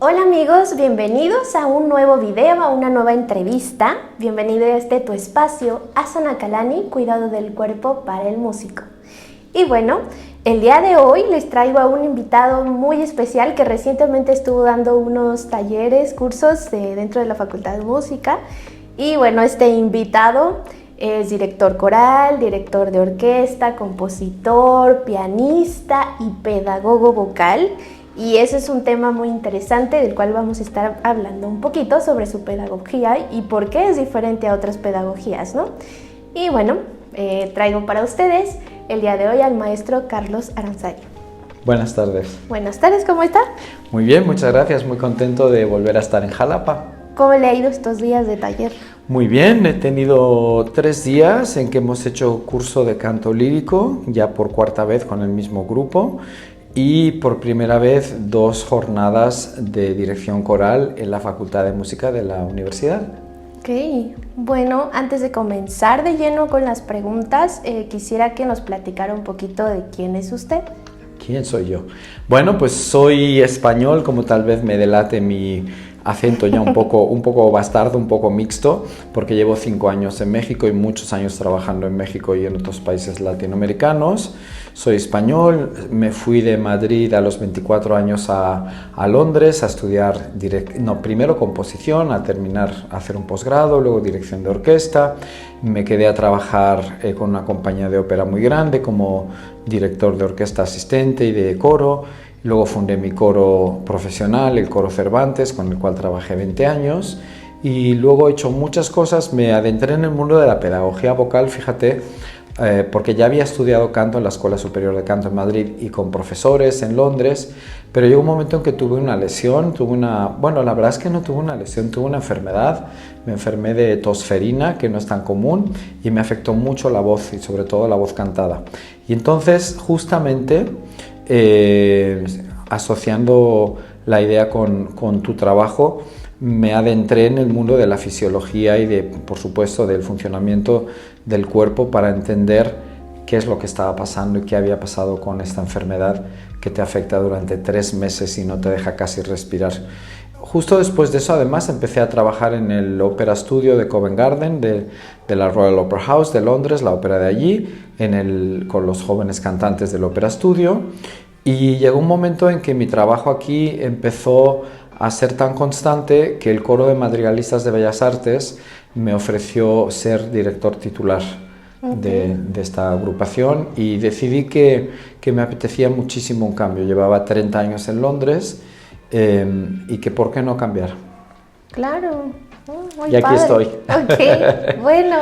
Hola amigos, bienvenidos a un nuevo video, a una nueva entrevista. Bienvenido a este tu espacio, Asana Kalani, cuidado del cuerpo para el músico. Y bueno, el día de hoy les traigo a un invitado muy especial que recientemente estuvo dando unos talleres, cursos dentro de la Facultad de Música. Y bueno, este invitado es director coral, director de orquesta, compositor, pianista y pedagogo vocal. Y ese es un tema muy interesante del cual vamos a estar hablando un poquito sobre su pedagogía y por qué es diferente a otras pedagogías, ¿no? Y bueno, traigo para ustedes el día de hoy al maestro Carlos Aranzadi. Buenas tardes. Buenas tardes, ¿cómo está? Muy bien, muchas gracias. Muy contento de volver a estar en Jalapa. ¿Cómo le ha ido estos días de taller? Muy bien, he tenido 3 días en que hemos hecho curso de canto lírico, ya por 4ª vez con el mismo grupo. Y por primera vez 2 jornadas de dirección coral en la Facultad de Música de la universidad. Ok, bueno, antes de comenzar de lleno con las preguntas, quisiera que nos platicara un poquito de quién es usted. ¿Quién soy yo? Bueno, pues soy español, como tal vez me delate mi acento ya un poco bastardo, un poco mixto, porque llevo 5 años en México y muchos años trabajando en México y en otros países latinoamericanos. Soy español, me fui de Madrid a los 24 años a Londres a estudiar primero composición, a hacer un posgrado, luego dirección de orquesta. Me quedé a trabajar con una compañía de ópera muy grande como director de orquesta asistente y de coro. Luego fundé mi coro profesional, el Coro Cervantes, con el cual trabajé 20 años. Y luego he hecho muchas cosas, me adentré en el mundo de la pedagogía vocal, fíjate, porque ya había estudiado canto en la Escuela Superior de Canto en Madrid y con profesores en Londres, pero llegó un momento en que tuve una lesión, bueno, la verdad es que no tuve una lesión, tuve una enfermedad, me enfermé de tosferina, que no es tan común, y me afectó mucho la voz y sobre todo la voz cantada. Y entonces, justamente, asociando la idea con tu trabajo, me adentré en el mundo de la fisiología y por supuesto, del funcionamiento del cuerpo para entender qué es lo que estaba pasando y qué había pasado con esta enfermedad que te afecta durante 3 meses y no te deja casi respirar. Justo después de eso, además, empecé a trabajar en el Opera Studio de Covent Garden, de la Royal Opera House de Londres, la ópera de allí, con los jóvenes cantantes del Opera Studio. Y llegó un momento en que mi trabajo aquí empezó a ser tan constante que el Coro de Madrigalistas de Bellas Artes me ofreció ser director titular de esta agrupación y decidí que me apetecía muchísimo un cambio. Llevaba 30 años en Londres y que por qué no cambiar. Claro, muy y aquí padre. estoy. Ok, bueno,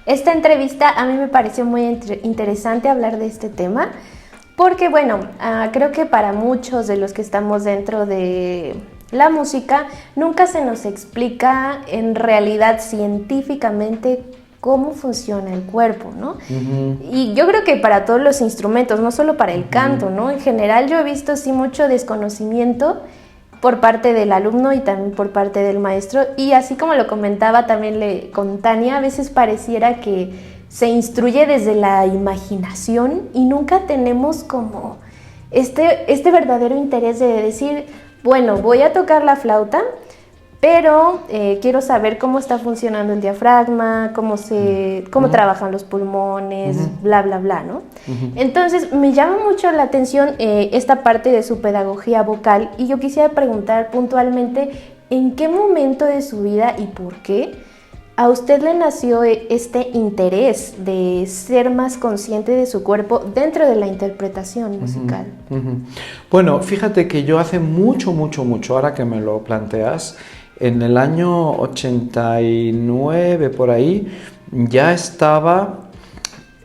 esta entrevista a mí me pareció muy interesante hablar de este tema. Porque bueno, creo que para muchos de los que estamos dentro de la música, nunca se nos explica en realidad científicamente cómo funciona el cuerpo, ¿no? Y yo creo que para todos los instrumentos, no solo para el canto, ¿no? En general yo he visto sí mucho desconocimiento por parte del alumno y también por parte del maestro. Y así como lo comentaba también con Tania, a veces pareciera que se instruye desde la imaginación y nunca tenemos como este verdadero interés de decir, bueno, voy a tocar la flauta, pero quiero saber cómo está funcionando el diafragma, cómo trabajan los pulmones, bla, bla, bla, ¿no? Entonces, me llama mucho la atención esta parte de su pedagogía vocal y yo quisiera preguntar puntualmente en qué momento de su vida y por qué ¿a usted le nació este interés de ser más consciente de su cuerpo dentro de la interpretación musical? Bueno, fíjate que yo hace mucho, ahora que me lo planteas, en el año 89 por ahí,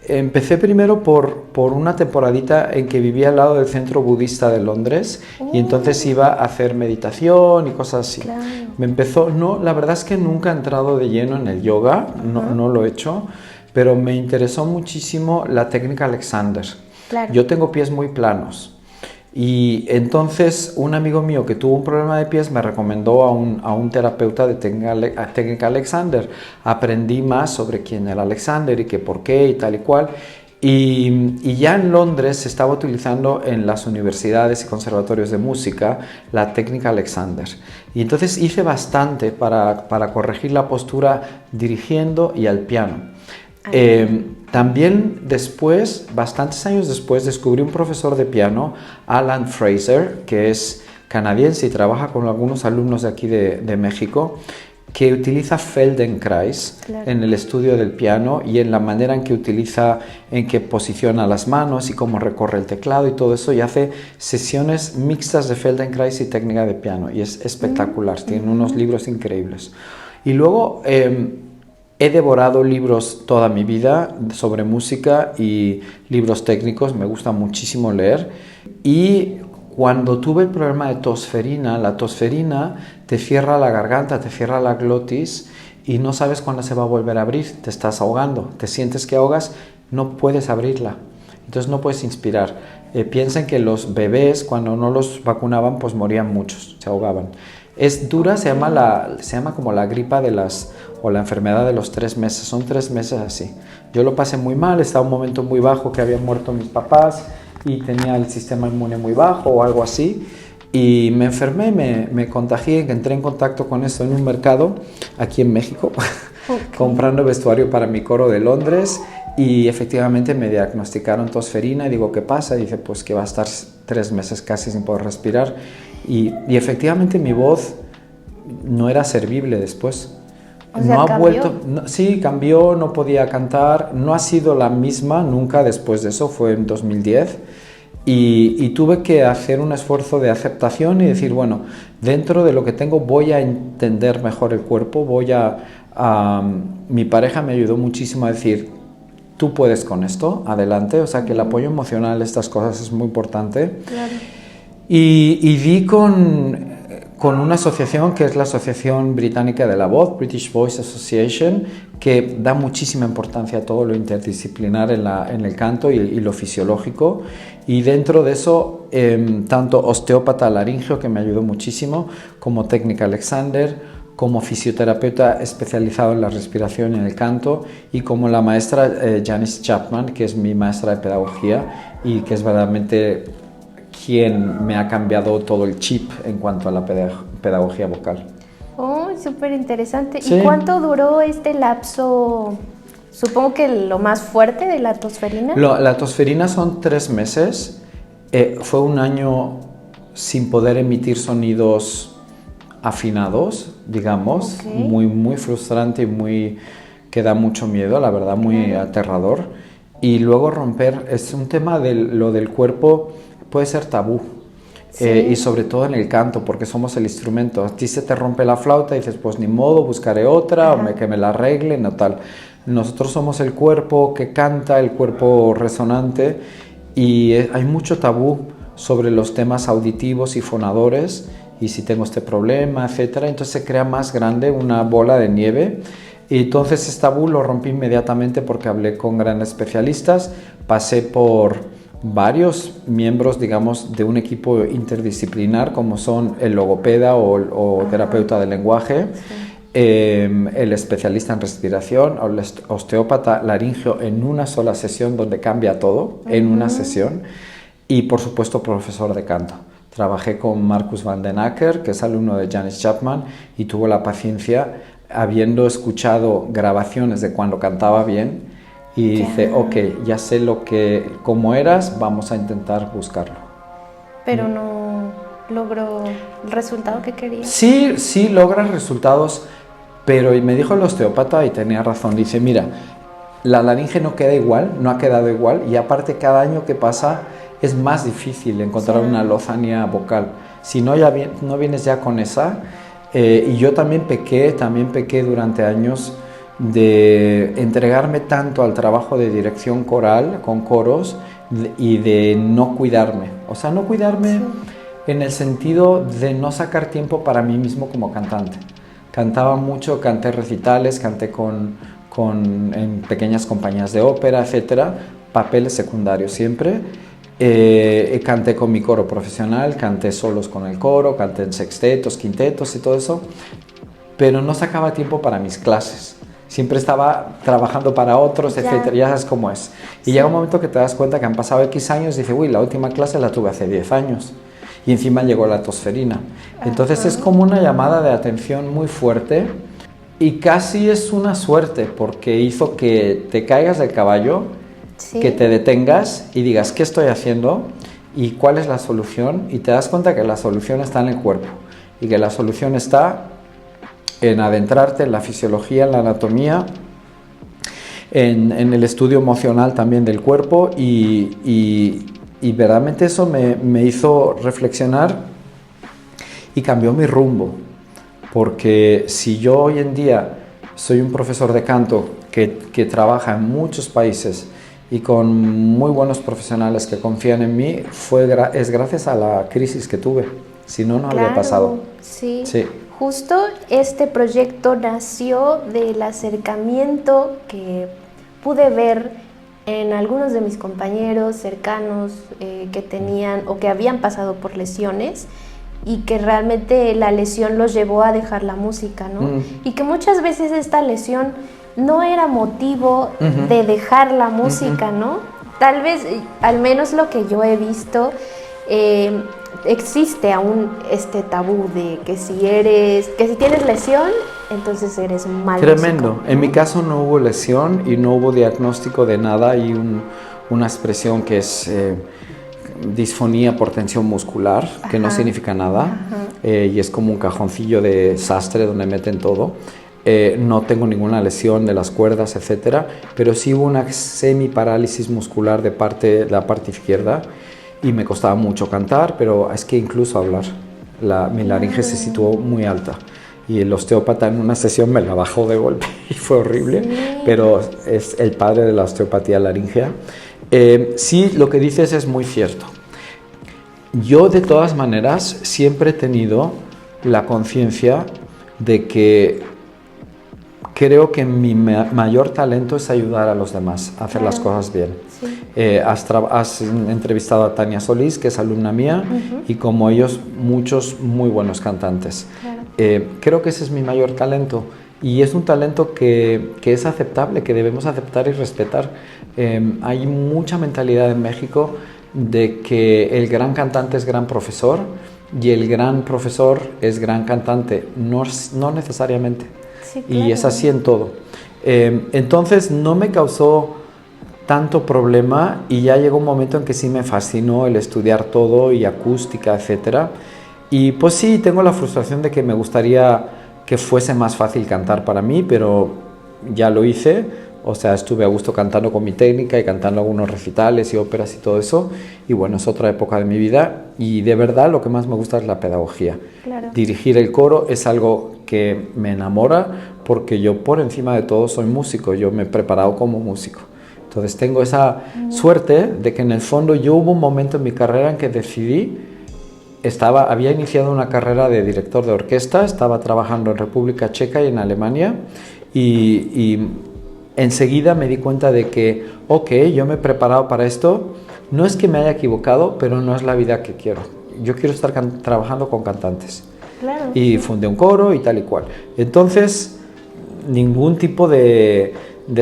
empecé primero por una temporadita en que vivía al lado del centro budista de Londres y entonces iba a hacer meditación y cosas así. Claro. La verdad es que nunca he entrado de lleno en el yoga, no lo he hecho, pero me interesó muchísimo la técnica Alexander. Claro. Yo tengo pies muy planos. Y entonces un amigo mío que tuvo un problema de pies me recomendó a un terapeuta de técnica Alexander. Aprendí más sobre quién era Alexander y qué por qué y tal y cual. Y ya en Londres se estaba utilizando en las universidades y conservatorios de música la técnica Alexander. Y entonces hice bastante para corregir la postura dirigiendo y al piano. También después, bastantes años después, descubrí un profesor de piano, Alan Fraser, que es canadiense y trabaja con algunos alumnos de aquí de México, que utiliza Feldenkrais en el estudio del piano y en la manera en que posiciona las manos y cómo recorre el teclado y todo eso, y hace sesiones mixtas de Feldenkrais y técnica de piano, y es espectacular, tiene unos libros increíbles. Y luego he devorado libros toda mi vida sobre música y libros técnicos, me gusta muchísimo leer. Y cuando tuve el problema de tosferina, la tosferina te cierra la garganta, te cierra la glotis y no sabes cuándo se va a volver a abrir, te estás ahogando, te sientes que ahogas, no puedes abrirla, entonces no puedes inspirar. Piensen que los bebés cuando no los vacunaban pues morían muchos, se ahogaban. Es dura, se llama como la gripa o la enfermedad de los 3 meses, son 3 meses así. Yo lo pasé muy mal, estaba en un momento muy bajo que habían muerto mis papás y tenía el sistema inmune muy bajo o algo así, y me enfermé, me contagié, entré en contacto con eso en un mercado aquí en México, comprando vestuario para mi coro de Londres, y efectivamente me diagnosticaron tosferina y digo, ¿qué pasa? Y dice, pues que va a estar 3 meses casi sin poder respirar, y efectivamente mi voz no era servible después. O sea, no ha ¿cambió? vuelto, sí, cambió, no podía cantar, no ha sido la misma nunca después de eso, fue en 2010, y tuve que hacer un esfuerzo de aceptación y decir, bueno, dentro de lo que tengo voy a entender mejor el cuerpo, mi pareja me ayudó muchísimo a decir, tú puedes con esto, adelante, o sea que el apoyo emocional, estas cosas es muy importante. Claro. Y di con una asociación que es la Asociación Británica de la Voz, British Voice Association, que da muchísima importancia a todo lo interdisciplinar en el canto y lo fisiológico. Y dentro de eso, tanto osteópata laringio, que me ayudó muchísimo, como técnica Alexander, como fisioterapeuta especializado en la respiración y en el canto, y como la maestra Janice Chapman, que es mi maestra de pedagogía y que es verdaderamente quien me ha cambiado todo el chip en cuanto a la pedagogía vocal. Oh, súper interesante. Sí. ¿Y cuánto duró este lapso? Supongo que lo más fuerte de la tosferina. La tosferina son 3 meses. Fue un año sin poder emitir sonidos afinados, digamos. Okay. Muy, muy frustrante y que da mucho miedo, la verdad, muy aterrador. Y luego romper, es un tema de lo del cuerpo, puede ser tabú. Sí. Y sobre todo en el canto, porque somos el instrumento. A ti se te rompe la flauta y dices, pues ni modo, buscaré otra, o que me la arreglen o tal. Nosotros somos el cuerpo que canta, el cuerpo resonante, y hay mucho tabú sobre los temas auditivos y fonadores, y si tengo este problema, etcétera. Entonces se crea más grande una bola de nieve, y entonces este tabú lo rompí inmediatamente porque hablé con grandes especialistas, pasé por varios miembros, digamos, de un equipo interdisciplinar, como son el logopeda o terapeuta del lenguaje, el especialista en respiración, o el osteópata laringio, en una sola sesión donde cambia todo, en una sesión, y por supuesto profesor de canto. Trabajé con Marcus van den Acker, que es alumno de Janice Chapman, y tuvo la paciencia, habiendo escuchado grabaciones de cuando cantaba bien, y dice, ok, ya sé cómo eras, vamos a intentar buscarlo. Pero no logró el resultado que quería. Sí logras resultados, pero me dijo el osteópata, y tenía razón, dice, mira, la laringe no queda igual, no ha quedado igual, y aparte cada año que pasa es más difícil encontrar una lozanía vocal. Si no, no vienes ya con esa, y yo también pequé durante años de entregarme tanto al trabajo de dirección coral con coros y de no cuidarme. O sea, no cuidarme en el sentido de no sacar tiempo para mí mismo como cantante. Cantaba mucho, canté recitales, canté en pequeñas compañías de ópera, etcétera, papeles secundarios siempre. Canté con mi coro profesional, canté solos con el coro, canté en sextetos, quintetos y todo eso, pero no sacaba tiempo para mis clases. siempre estaba trabajando para otros, etcétera, ya sabes cómo es. Y llega un momento que te das cuenta que han pasado X años y dices, uy, la última clase la tuve hace 10 años. Y encima llegó la tosferina. Entonces es como una llamada de atención muy fuerte y casi es una suerte porque hizo que te caigas del caballo, que te detengas y digas, ¿qué estoy haciendo? ¿Y cuál es la solución? Y te das cuenta que la solución está en el cuerpo y que la solución está en adentrarte en la fisiología, en la anatomía, en el estudio emocional también del cuerpo y verdaderamente eso me hizo reflexionar y cambió mi rumbo, porque si yo hoy en día soy un profesor de canto que trabaja en muchos países y con muy buenos profesionales que confían en mí, es gracias a la crisis que tuve, si no, no habría pasado. Sí. Justo este proyecto nació del acercamiento que pude ver en algunos de mis compañeros cercanos que tenían o que habían pasado por lesiones y que realmente la lesión los llevó a dejar la música, ¿no? Y que muchas veces esta lesión no era motivo de dejar la música, ¿no? Tal vez, al menos lo que yo he visto, existe aún este tabú de que si tienes lesión, entonces eres mal Tremendo. músico, ¿no? En mi caso no hubo lesión y no hubo diagnóstico de nada y una expresión que es disfonía por tensión muscular, que no significa nada, y es como un cajoncillo de sastre donde meten todo. No tengo ninguna lesión de las cuerdas, etcétera, pero sí hubo una semiparálisis muscular de la parte izquierda y me costaba mucho cantar, pero es que incluso hablar, mi laringe se situó muy alta y el osteópata en una sesión me la bajó de golpe y fue horrible, pero es el padre de la osteopatía laringea. Sí, lo que dices es muy cierto. Yo de todas maneras siempre he tenido la conciencia de que creo que mi mayor talento es ayudar a los demás a hacer las cosas bien. Sí. Has entrevistado a Tania Solís, que es alumna mía, y como ellos, muchos muy buenos cantantes. Claro. Creo que ese es mi mayor talento y es un talento que es aceptable, que debemos aceptar y respetar. Hay mucha mentalidad en México de que el gran cantante es gran profesor y el gran profesor es gran cantante. No necesariamente. Sí, claro. Y es así en todo. Entonces no me causó tanto problema y ya llegó un momento en que sí me fascinó el estudiar todo y acústica, etcétera. Y pues sí, tengo la frustración de que me gustaría que fuese más fácil cantar para mí, pero ya lo hice. O sea, estuve a gusto cantando con mi técnica y cantando algunos recitales y óperas y todo eso. Y bueno, es otra época de mi vida y de verdad lo que más me gusta es la pedagogía. Claro. Dirigir el coro es algo que me enamora porque yo por encima de todo soy músico, yo me he preparado como músico. Entonces tengo esa suerte de que en el fondo yo hubo un momento en mi carrera en que decidí, había iniciado una carrera de director de orquesta, estaba trabajando en República Checa y en Alemania y enseguida me di cuenta de que, ok, yo me he preparado para esto, no es que me haya equivocado, pero no es la vida que quiero. Yo quiero estar trabajando con cantantes. Claro. Y fundé un coro y tal y cual. Entonces, ningún tipo de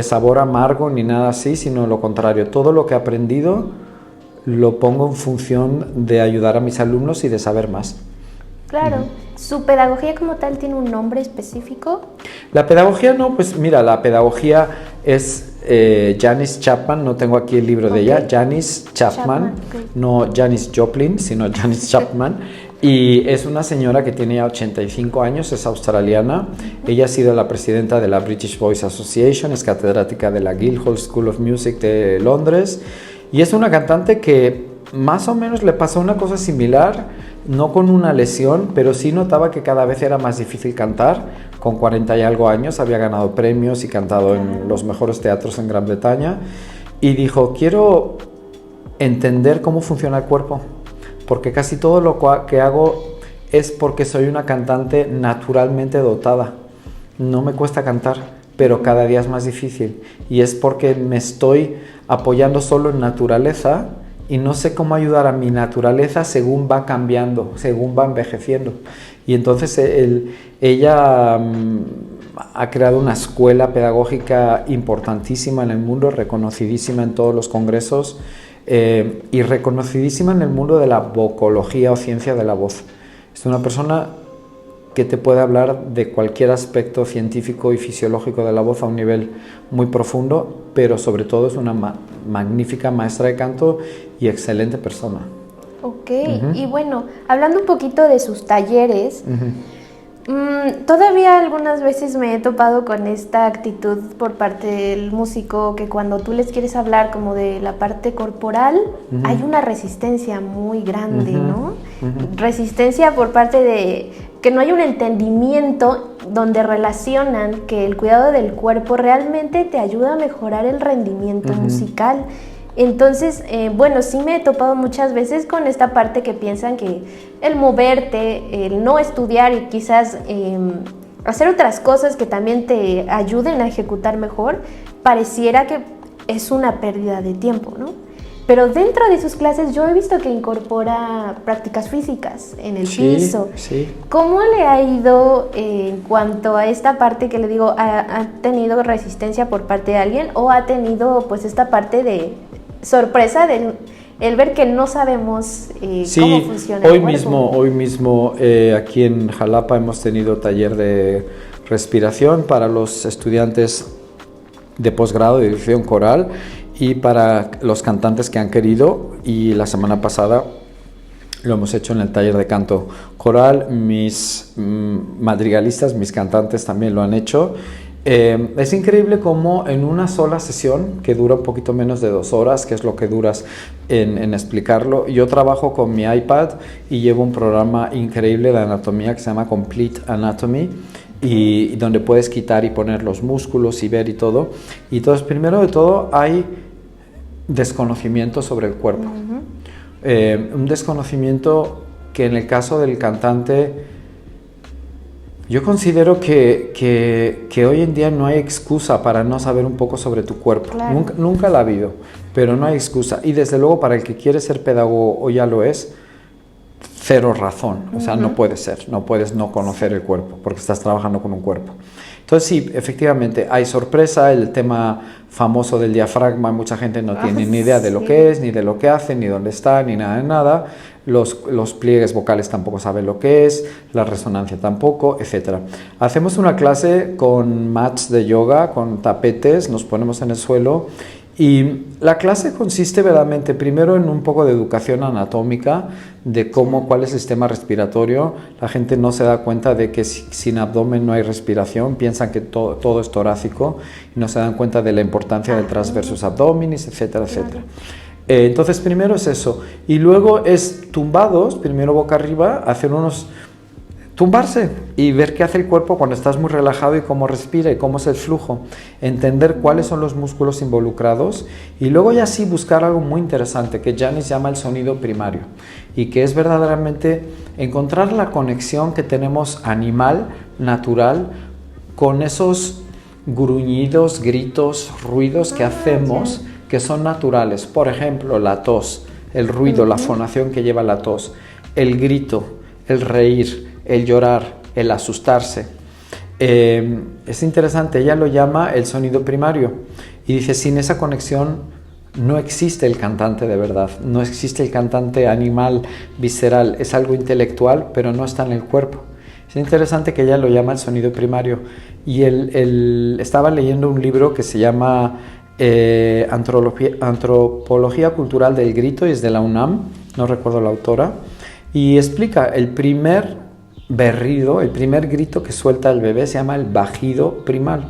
sabor amargo ni nada así, sino lo contrario. Todo lo que he aprendido lo pongo en función de ayudar a mis alumnos y de saber más. Claro. ¿Su pedagogía como tal tiene un nombre específico? La pedagogía no, pues mira, la pedagogía es Janis Chapman, no tengo aquí el libro de ella, Janis Chapman, no Janis Joplin, sino Janis Chapman, y es una señora que tiene ya 85 años, es australiana, ella ha sido la presidenta de la British Voice Association, es catedrática de la Guildhall School of Music de Londres, y es una cantante que más o menos le pasó una cosa similar, no con una lesión, pero sí notaba que cada vez era más difícil cantar. Con 40 y algo años había ganado premios y cantado en los mejores teatros en Gran Bretaña y dijo, quiero entender cómo funciona el cuerpo, porque casi todo lo que hago es porque soy una cantante naturalmente dotada. No me cuesta cantar, pero cada día es más difícil y es porque me estoy apoyando solo en naturaleza y no sé cómo ayudar a mi naturaleza según va cambiando, según va envejeciendo. Y entonces ella ha creado una escuela pedagógica importantísima en el mundo, reconocidísima en todos los congresos y reconocidísima en el mundo de la vocología o ciencia de la voz. Es una persona que te puede hablar de cualquier aspecto científico y fisiológico de la voz a un nivel muy profundo, pero sobre todo es una magnífica maestra de canto y excelente persona. Ok, y bueno, hablando un poquito de sus talleres, todavía algunas veces me he topado con esta actitud por parte del músico que cuando tú les quieres hablar como de la parte corporal, hay una resistencia muy grande, ¿no? Resistencia por parte de que no hay un entendimiento donde relacionan que el cuidado del cuerpo realmente te ayuda a mejorar el rendimiento musical. Entonces, bueno, sí me he topado muchas veces con esta parte que piensan que el moverte, el no estudiar y quizás hacer otras cosas que también te ayuden a ejecutar mejor, pareciera que es una pérdida de tiempo, ¿no? Pero dentro de sus clases yo he visto que incorpora prácticas físicas en el piso. Sí. ¿Cómo le ha ido en cuanto a esta parte que le digo, ha tenido resistencia por parte de alguien o ha tenido pues esta parte de sorpresa del el ver que no sabemos cómo funciona el cuerpo? Hoy mismo aquí en Jalapa hemos tenido taller de respiración para los estudiantes de posgrado de dirección coral y para los cantantes que han querido, y la semana pasada lo hemos hecho en el taller de canto coral. Mis madrigalistas, mis cantantes también lo han hecho. Es increíble cómo en una sola sesión, que dura un poquito menos de 2 horas, que es lo que duras en explicarlo, yo trabajo con mi iPad y llevo un programa increíble de anatomía que se llama Complete Anatomy, y donde puedes quitar y poner los músculos y ver y todo. Y entonces, primero de todo, hay desconocimiento sobre el cuerpo. Un desconocimiento que en el caso del cantante, yo considero que hoy en día no hay excusa para no saber un poco sobre tu cuerpo. Claro. Nunca la ha habido, pero no hay excusa. Y desde luego para el que quiere ser pedagogo o ya lo es, cero razón. O sea, no puede ser, no puedes no conocer el cuerpo porque estás trabajando con un cuerpo. Entonces sí, efectivamente hay sorpresa, el tema famoso del diafragma, mucha gente no tiene ni idea de lo que es, ni de lo que hace, ni dónde está, ni nada de nada. Los pliegues vocales tampoco saben lo que es, la resonancia tampoco, etc. Hacemos una clase con mats de yoga, con tapetes, nos ponemos en el suelo. Y la clase consiste verdaderamente primero en un poco de educación anatómica de cuál es el sistema respiratorio. La gente no se da cuenta de que sin abdomen no hay respiración, piensan que todo es torácico y no se dan cuenta de la importancia del transversus abdominis, etcétera, etcétera. Entonces primero es eso y luego es tumbados, primero boca arriba, tumbarse y ver qué hace el cuerpo cuando estás muy relajado y cómo respira y cómo es el flujo, entender cuáles son los músculos involucrados y luego ya sí buscar algo muy interesante que Janis llama el sonido primario y que es verdaderamente encontrar la conexión que tenemos animal, natural, con esos gruñidos, gritos, ruidos que hacemos que son naturales. Por ejemplo, la tos, el ruido, la fonación que lleva la tos, el grito, el reír, el llorar, el asustarse. Es interesante, ella lo llama el sonido primario y dice, sin esa conexión no existe el cantante de verdad, no existe el cantante animal, visceral, es algo intelectual, pero no está en el cuerpo. Es interesante que ella lo llama el sonido primario y estaba leyendo un libro que se llama Antropología Cultural del Grito y es de la UNAM, no recuerdo la autora, y explica el primer berrido, el primer grito que suelta el bebé se llama el bajido primal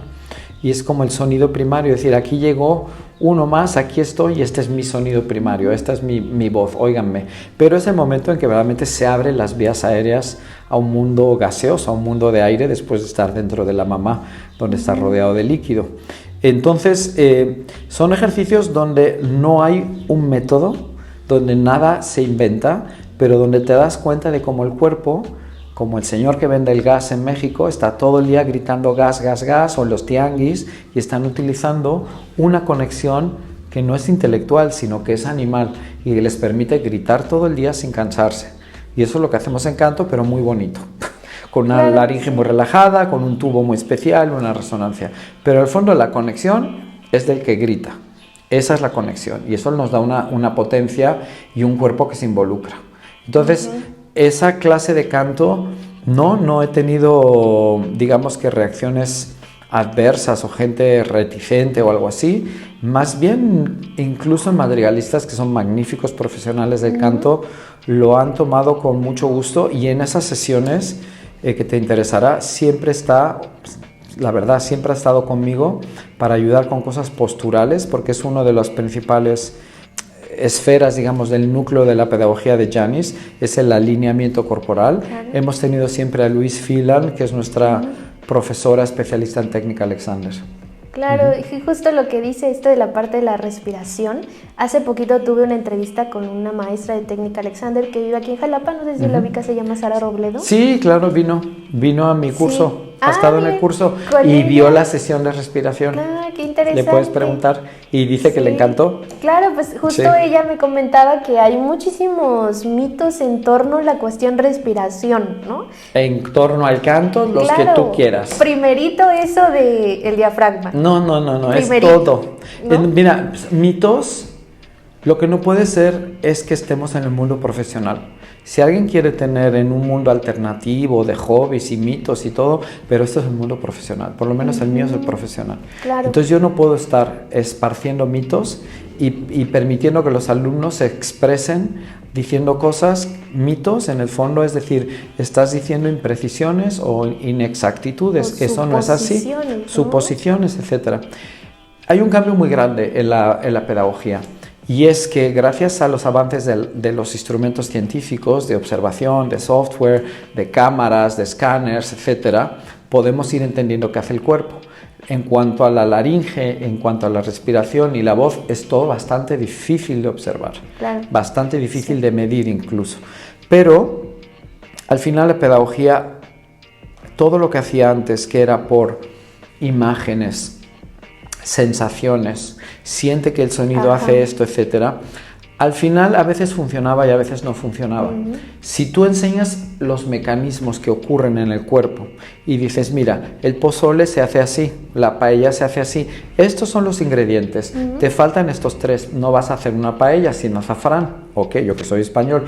y es como el sonido primario, es decir, aquí llegó uno más, aquí estoy y este es mi sonido primario, esta es mi voz, óiganme. Pero es el momento en que verdaderamente se abren las vías aéreas a un mundo gaseoso, a un mundo de aire después de estar dentro de la mamá donde está rodeado de líquido. Entonces son ejercicios donde no hay un método, donde nada se inventa, pero donde te das cuenta de cómo el cuerpo, como el señor que vende el gas en México, está todo el día gritando gas, gas, gas, o en los tianguis, y están utilizando una conexión que no es intelectual, sino que es animal, y les permite gritar todo el día sin cansarse. Y eso es lo que hacemos en canto, pero muy bonito. con una laringe muy relajada, con un tubo muy especial, una resonancia. Pero en el fondo la conexión es del que grita. Esa es la conexión y eso nos da una potencia y un cuerpo que se involucra. Entonces, esa clase de canto no he tenido, digamos que reacciones adversas o gente reticente o algo así. Más bien, incluso madrigalistas que son magníficos profesionales del canto lo han tomado con mucho gusto y en esas sesiones que te interesará siempre está... La verdad, siempre ha estado conmigo para ayudar con cosas posturales, porque es una de las principales esferas, digamos, del núcleo de la pedagogía de Janis, es el alineamiento corporal. Claro. Hemos tenido siempre a Louise Phelan, que es nuestra profesora especialista en técnica Alexander. Claro, y justo lo que dice esto de la parte de la respiración. Hace poquito tuve una entrevista con una maestra de técnica Alexander que vive aquí en Jalapa, no sé si la ubica, se llama Sara Robledo. Sí, claro, vino a mi curso. Sí. Ha estado en el curso y vio la sesión de respiración. Ah, qué interesante. Le puedes preguntar y dice que le encantó. Claro, pues justo ella me comentaba que hay muchísimos mitos en torno a la cuestión respiración, ¿no? En torno al canto, los que tú quieras. Primerito eso del diafragma. No, es todo. ¿No? Mira, mitos, lo que no puede ser es que estemos en el mundo profesional. Si alguien quiere tener en un mundo alternativo de hobbies y mitos y todo, pero esto es el mundo profesional, por lo menos el mío es el profesional. Claro. Entonces yo no puedo estar esparciendo mitos y permitiendo que los alumnos se expresen diciendo cosas, mitos en el fondo, es decir, estás diciendo imprecisiones o inexactitudes, o eso no es así, suposiciones, etc. Hay un cambio muy grande en la pedagogía. Y es que gracias a los avances de los instrumentos científicos, de observación, de software, de cámaras, de escáneres, etc., podemos ir entendiendo qué hace el cuerpo. En cuanto a la laringe, en cuanto a la respiración y la voz, es todo bastante difícil de observar, bastante difícil de medir incluso. Pero al final la pedagogía, todo lo que hacía antes, que era por imágenes, sensaciones, siente que el sonido hace esto, etcétera, al final a veces funcionaba y a veces no funcionaba. Si tú enseñas los mecanismos que ocurren en el cuerpo y dices, mira, el pozole se hace así, la paella se hace así, estos son los ingredientes, te faltan estos tres, no vas a hacer una paella sin azafrán, ok, yo que soy español,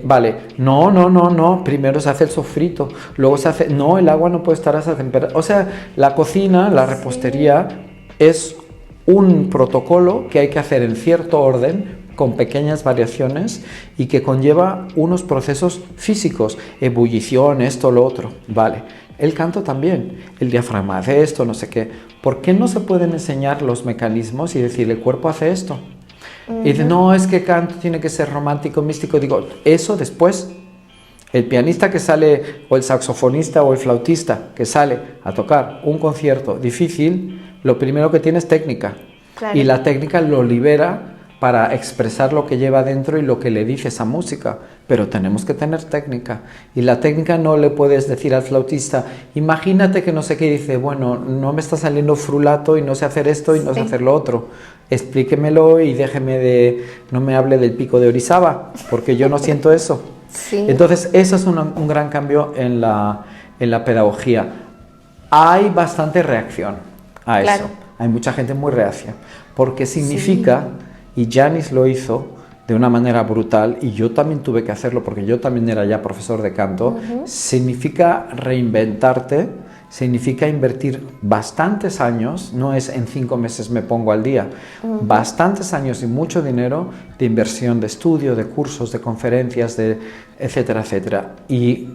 vale, no, primero se hace el sofrito, luego se hace, no, el agua no puede estar a esa temperatura, o sea, la cocina, la repostería es un protocolo que hay que hacer en cierto orden, con pequeñas variaciones y que conlleva unos procesos físicos, ebullición, esto, lo otro, vale. El canto también, el diafragma hace esto, no sé qué. ¿Por qué no se pueden enseñar los mecanismos y decir, el cuerpo hace esto? Y dice, no, es que canto tiene que ser romántico, místico. Digo, eso después. El pianista que sale, o el saxofonista o el flautista que sale a tocar un concierto difícil, lo primero que tiene es técnica. Claro. Y la técnica lo libera para expresar lo que lleva dentro y lo que le dice esa música, pero tenemos que tener técnica, y la técnica no le puedes decir al flautista, imagínate que no sé qué, dice, bueno, no me está saliendo frulato y no sé hacer esto y no sé hacer lo otro, explíquemelo y no me hable del pico de Orizaba, porque yo no siento eso. Entonces, eso es un gran cambio en la pedagogía. Hay bastante reacción a eso, hay mucha gente muy reacia, porque significa... Y Janis lo hizo de una manera brutal y yo también tuve que hacerlo porque yo también era ya profesor de canto. Significa reinventarte, significa invertir bastantes años, no es en 5 meses me pongo al día, bastantes años y mucho dinero de inversión, de estudio, de cursos, de conferencias, etcétera, etcétera. E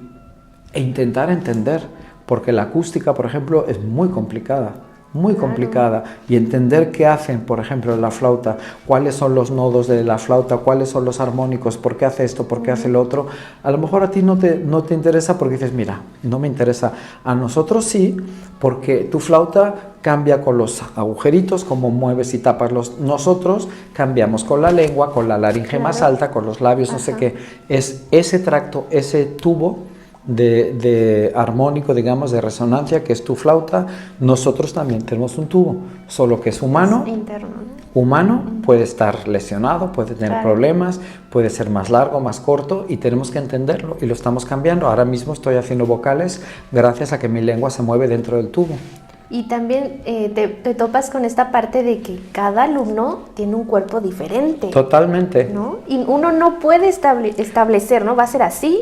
intentar entender, porque la acústica, por ejemplo, es muy complicada. Muy complicada, y entender qué hacen, por ejemplo, en la flauta, cuáles son los nodos de la flauta, cuáles son los armónicos, por qué hace esto, por qué hace lo otro. A lo mejor a ti no te interesa porque dices, mira, no me interesa. A nosotros sí, porque tu flauta cambia con los agujeritos, como mueves y tapas nosotros cambiamos con la lengua, con la laringe más alta, con los labios, no sé qué. Es ese tracto, ese tubo de armónico, digamos, de resonancia, que es tu flauta. Nosotros también tenemos un tubo, solo que es humano, es interno, ¿no? humano puede estar lesionado, puede tener problemas, puede ser más largo, más corto y tenemos que entenderlo y lo estamos cambiando. Ahora mismo estoy haciendo vocales gracias a que mi lengua se mueve dentro del tubo. Y también te topas con esta parte de que cada alumno tiene un cuerpo diferente. Totalmente. ¿No? Y uno no puede establecer, ¿no? Va a ser así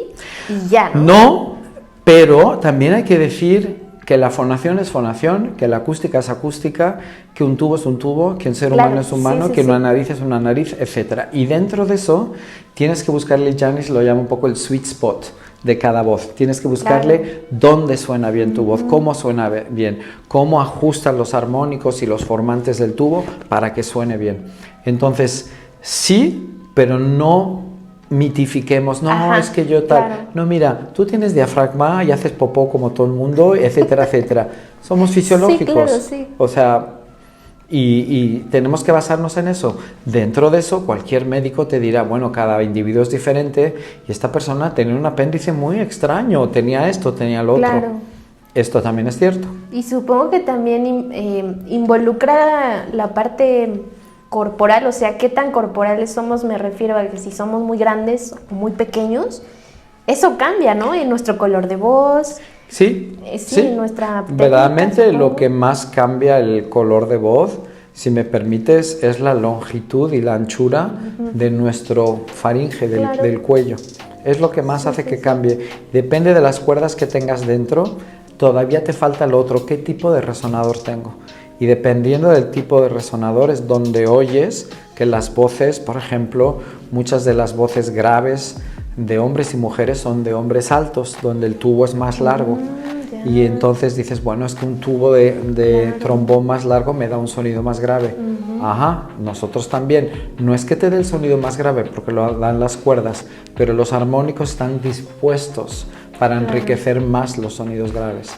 y ya, ¿no? No, pero también hay que decir que la fonación es fonación, que la acústica es acústica, que un tubo es un tubo, que un ser humano es humano, que una nariz es una nariz, etc. Y dentro de eso tienes que buscarle, Janis lo llama un poco el sweet spot de cada voz. Tienes que buscarle dónde suena bien tu voz, cómo suena bien, cómo ajustan los armónicos y los formantes del tubo para que suene bien. Entonces, sí, pero no mitifiquemos, no, es que yo tal, no, mira, tú tienes diafragma y haces popó como todo el mundo, etcétera, etcétera. Somos fisiológicos, o sea, y tenemos que basarnos en eso. Dentro de eso, cualquier médico te dirá, bueno, cada individuo es diferente y esta persona tenía un apéndice muy extraño, tenía esto, tenía lo otro. Esto también es cierto. Y supongo que también involucra la parte corporal, o sea, qué tan corporales somos, me refiero a que si somos muy grandes o muy pequeños, eso cambia, ¿no? En nuestro color de voz. Sí, nuestra técnica, verdaderamente lo que más cambia el color de voz, si me permites, es la longitud y la anchura de nuestro faringe, del cuello. Es lo que más hace que cambie. Depende de las cuerdas que tengas dentro, todavía te falta lo otro, qué tipo de resonador tengo. Y dependiendo del tipo de resonador es donde oyes que las voces, por ejemplo, muchas de las voces graves de hombres y mujeres son de hombres altos, donde el tubo es más largo. Y entonces dices, bueno, es que un tubo de trombón más largo me da un sonido más grave. Ajá, nosotros también. No es que te dé el sonido más grave porque lo dan las cuerdas, pero los armónicos están dispuestos para enriquecer más los sonidos graves.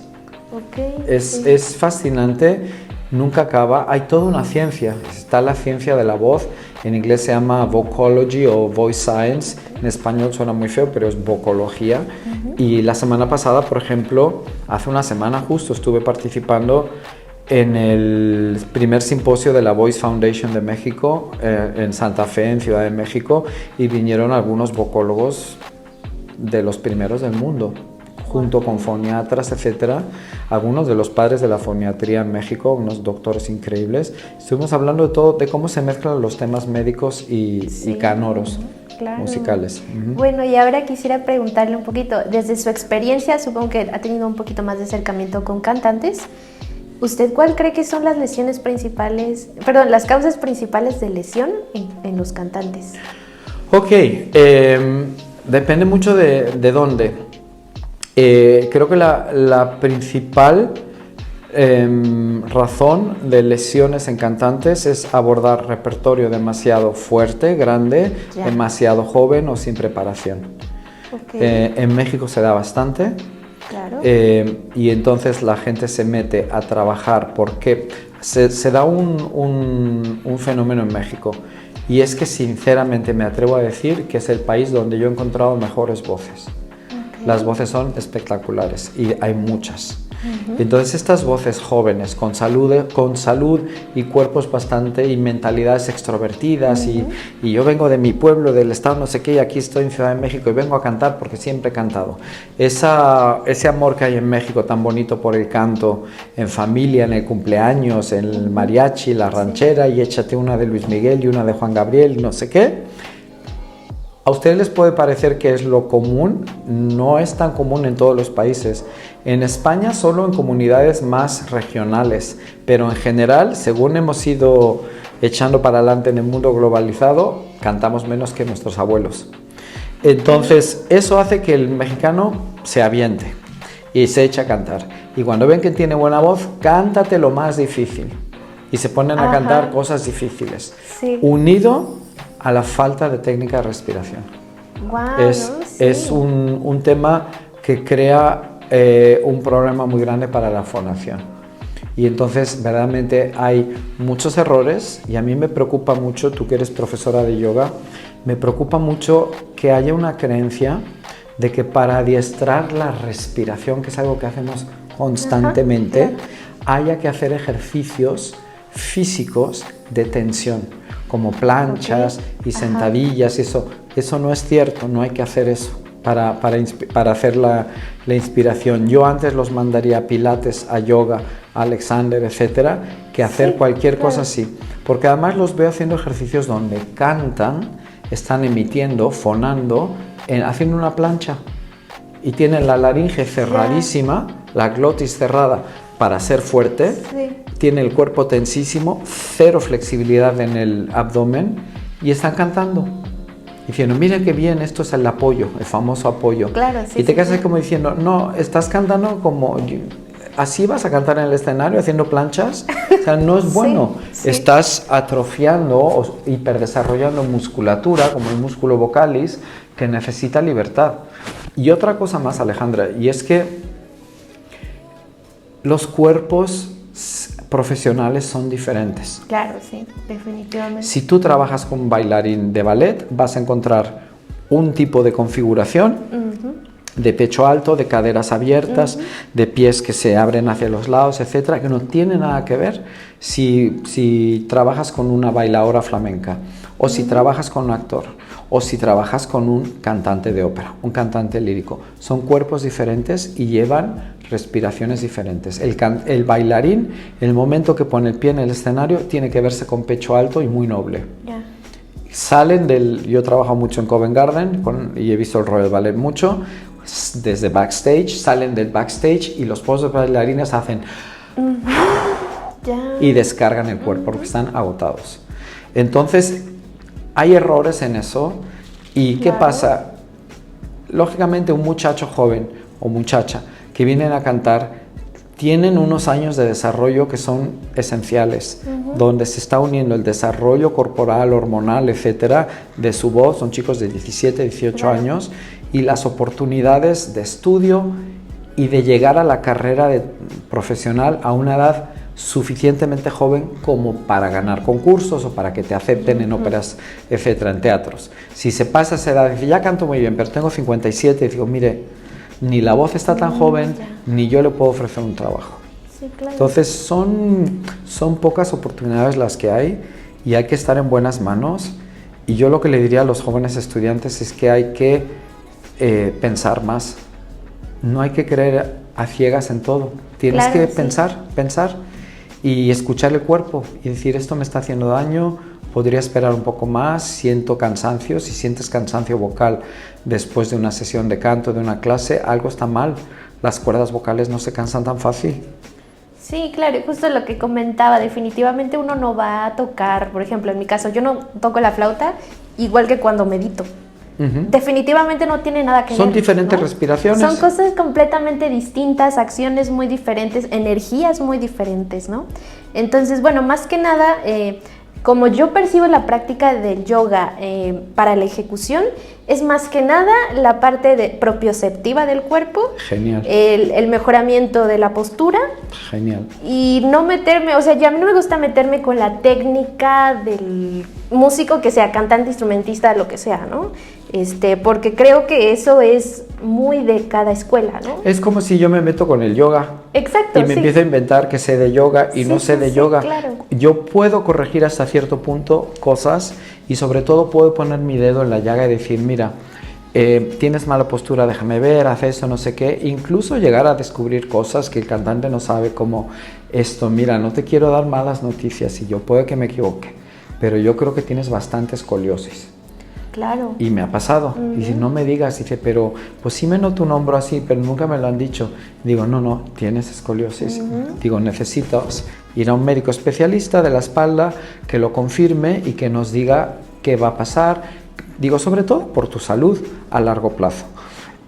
Es fascinante. Nunca acaba, hay toda una ciencia, está la ciencia de la voz, en inglés se llama vocology o voice science, en español suena muy feo, pero es vocología. Y la semana pasada, por ejemplo, hace una semana justo estuve participando en el primer simposio de la Voice Foundation de México, en Santa Fe, en Ciudad de México, y vinieron algunos vocólogos de los primeros del mundo, junto con foniatras, etcétera, algunos de los padres de la foniatría en México, unos doctores increíbles. Estuvimos hablando de todo, de cómo se mezclan los temas médicos y canoros musicales. Bueno, y ahora quisiera preguntarle un poquito, desde su experiencia, supongo que ha tenido un poquito más de acercamiento con cantantes. ¿Usted cuál cree que son las lesiones principales, las causas principales de lesión en los cantantes? Ok, depende mucho de dónde. Creo que la principal razón de lesiones en cantantes es abordar repertorio demasiado fuerte, grande, demasiado joven o sin preparación. En México se da bastante. Y entonces la gente se mete a trabajar porque se da un fenómeno en México, y es que sinceramente me atrevo a decir que es el país donde yo he encontrado mejores voces. Las voces son espectaculares y hay muchas. Entonces estas voces jóvenes con salud y cuerpos bastante y mentalidades extrovertidas y yo vengo de mi pueblo, del estado no sé qué, y aquí estoy en Ciudad de México y vengo a cantar porque siempre he cantado. Ese amor que hay en México tan bonito por el canto, en familia, en el cumpleaños, en el mariachi, la ranchera, y échate una de Luis Miguel y una de Juan Gabriel, no sé qué. A ustedes les puede parecer que es lo común, no es tan común en todos los países. En España solo en comunidades más regionales, pero en general, según hemos ido echando para adelante en el mundo globalizado, cantamos menos que nuestros abuelos. Entonces, eso hace que el mexicano se aviente y se echa a cantar. Y cuando ven que tiene buena voz, cántate lo más difícil. Y se ponen a cantar cosas difíciles. Unido a la falta de técnica de respiración. Es un tema que crea un problema muy grande para la fonación. Y entonces verdaderamente hay muchos errores, y a mí me preocupa mucho, tú que eres profesora de yoga, me preocupa mucho que haya una creencia de que para adiestrar la respiración, que es algo que hacemos constantemente, haya que hacer ejercicios físicos de tensión, como planchas y sentadillas, eso no es cierto, no hay que hacer eso para hacer la inspiración. Yo antes los mandaría a pilates, a yoga, a Alexander, etcétera, que hacer cualquier cosa así, porque además los veo haciendo ejercicios donde cantan, están emitiendo, fonando, haciendo una plancha y tienen la laringe cerradísima, la glotis cerrada para ser fuerte, tiene el cuerpo tensísimo, cero flexibilidad en el abdomen y están cantando. Diciendo, mira qué bien, esto es el apoyo, el famoso apoyo. Claro, y te quedas como diciendo, no, estás cantando como, así vas a cantar en el escenario haciendo planchas, o sea, no es bueno. Estás atrofiando o hiperdesarrollando musculatura, como el músculo vocalis, que necesita libertad. Y otra cosa más, Alejandra, y es que los cuerpos profesionales son diferentes. Claro, sí, definitivamente. Si tú trabajas con un bailarín de ballet, vas a encontrar un tipo de configuración de pecho alto, de caderas abiertas, de pies que se abren hacia los lados, etcétera, que no tiene nada que ver si trabajas con una bailadora flamenca, o si trabajas con un actor, o si trabajas con un cantante de ópera, un cantante lírico. Son cuerpos diferentes y llevan respiraciones diferentes. El bailarín, en el momento que pone el pie en el escenario, tiene que verse con pecho alto y muy noble. Salen yo he trabajado mucho en Covent Garden y he visto el Royal Ballet mucho, desde backstage, salen del backstage y los pobres bailarines hacen y descargan el cuerpo porque están agotados. Entonces, hay errores en eso. ¿Y qué pasa? Lógicamente, un muchacho joven o muchacha que vienen a cantar tienen unos años de desarrollo que son esenciales, donde se está uniendo el desarrollo corporal, hormonal, etcétera, de su voz. Son chicos de 17, 18 años, y las oportunidades de estudio y de llegar a la carrera profesional a una edad suficientemente joven como para ganar concursos o para que te acepten en óperas, etcétera, en teatros. Si se pasa esa edad, dice, ya canto muy bien, pero tengo 57, y digo, mire, ni la voz está tan joven, ni yo le puedo ofrecer un trabajo. Entonces son pocas oportunidades las que hay y hay que estar en buenas manos. Y yo lo que le diría a los jóvenes estudiantes es que hay que pensar más. No hay que creer a ciegas en todo. Tienes que pensar y escuchar el cuerpo y decir, esto me está haciendo daño, podría esperar un poco más, siento cansancio. Si sientes cansancio vocal después de una sesión de canto, de una clase, algo está mal. Las cuerdas vocales no se cansan tan fácil. Sí, claro, justo lo que comentaba, definitivamente uno no va a tocar, por ejemplo, en mi caso, yo no toco la flauta igual que cuando medito. Definitivamente no tiene nada que ver. Son diferentes respiraciones. Son cosas completamente distintas, acciones muy diferentes, energías muy diferentes, ¿no? Entonces, bueno, más que nada, como yo percibo la práctica del yoga para la ejecución, es más que nada la parte propioceptiva del cuerpo. Genial. El mejoramiento de la postura. Genial. Y no meterme, o sea, ya a mí no me gusta meterme con la técnica del músico, que sea cantante, instrumentista, lo que sea, ¿no? Porque creo que eso es muy de cada escuela, ¿no? Es como si yo me meto con el yoga. Exacto, y me empiezo a inventar que sé de yoga y no sé de yoga. Claro. Yo puedo corregir hasta cierto punto cosas y sobre todo puedo poner mi dedo en la llaga y decir, mira, tienes mala postura, déjame ver, haz eso, no sé qué. Incluso llegar a descubrir cosas que el cantante no sabe, como esto, mira, no te quiero dar malas noticias y yo puede que me equivoque, pero yo creo que tienes bastante escoliosis. Claro. Y me ha pasado. Y si no me digas, dice, pero pues sí me noto un hombro así, pero nunca me lo han dicho. Digo, no, tienes escoliosis. Digo, necesitas ir a un médico especialista de la espalda que lo confirme y que nos diga qué va a pasar. Digo, sobre todo por tu salud a largo plazo.